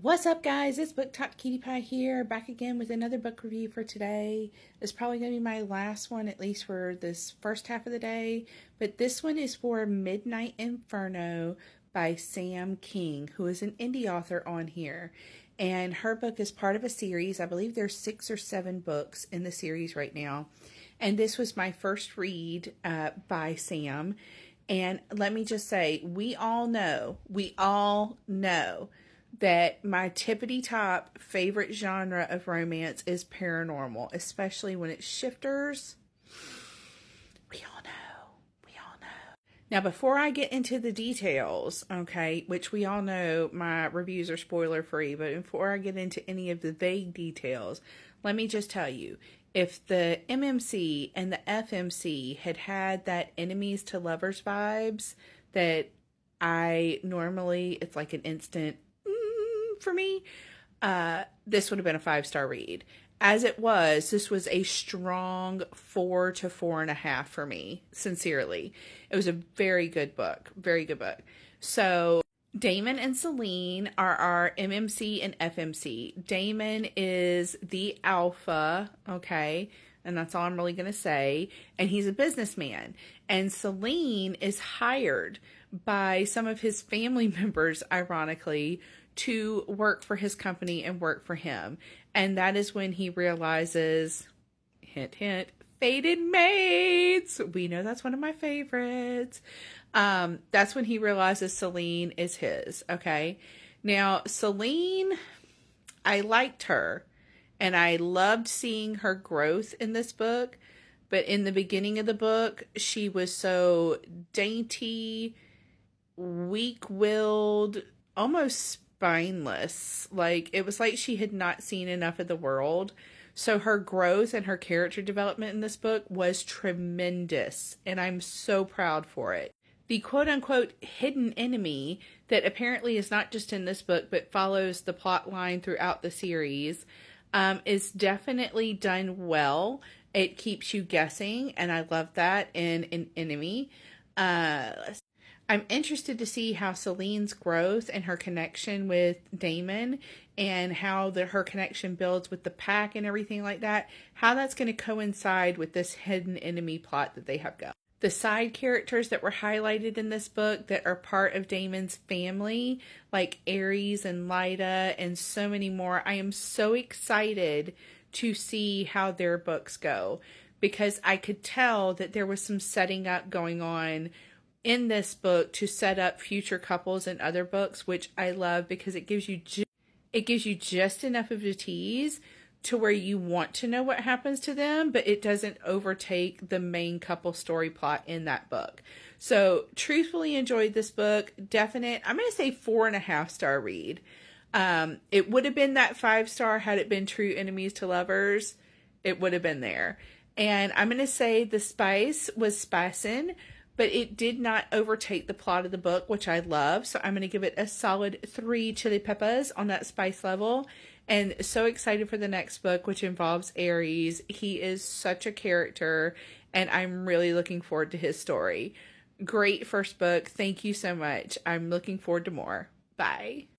What's up, guys? It's Book Talk Cutie Pie here, back again with another book review for today. It's probably going to be my last one, at least for this first half of the day. But this one is for Midnight Inferno by Saam King, who is an indie author on here. And her book is part of a series. I believe there's 6 or 7 books in the series right now. And this was my first read by Saam. And let me just say, we all know that my tippity top favorite genre of romance is paranormal, especially when it's shifters. We all know. Now, before I get into the details, okay, which we all know my reviews are spoiler free, but before I get into any of the vague details, let me just tell you, if the MMC and the FMC had that enemies to lovers vibes that I normally, it's like an instant for me, this would have been a 5-star read. As it was, this was a strong 4 to 4.5 for me, sincerely. It was a very good book. So Damon and Celine are our MMC and FMC. Damon is the alpha, okay? And that's all I'm really going to say. And he's a businessman. And Celine is hired by some of his family members, ironically, to work for his company and work for him. And that is when he realizes, hint, hint, fated mates. We know that's one of my favorites. That's when he realizes Celine is his, okay? Now, Celine, I liked her, and I loved seeing her growth in this book. But in the beginning of the book, she was so dainty, weak-willed, almost spineless. Like, it was like she had not seen enough of the world. So her growth and her character development in this book was tremendous, and I'm so proud for it. The quote-unquote hidden enemy that apparently is not just in this book but follows the plot line throughout the series is definitely done well. It keeps you guessing, and I love that in an enemy. I'm interested to see how Celine's growth and her connection with Damon and how her connection builds with the pack and everything like that, how that's going to coincide with this hidden enemy plot that they have going. The side characters that were highlighted in this book that are part of Damon's family, like Aries and Lyda and so many more, I am so excited to see how their books go, because I could tell that there was some setting up going on in this book to set up future couples in other books, which I love because it gives you just enough of a tease to where you want to know what happens to them, but it doesn't overtake the main couple story plot in that book. So truthfully enjoyed this book. Definite, I'm going to say 4.5-star read. It would have been that 5-star had it been true enemies to lovers. It would have been there. And I'm going to say the spice was spicing, but it did not overtake the plot of the book, which I love. So I'm going to give it a solid 3 chili peppers on that spice level. And so excited for the next book, which involves Aries. He is such a character, and I'm really looking forward to his story. Great first book. Thank you so much. I'm looking forward to more. Bye.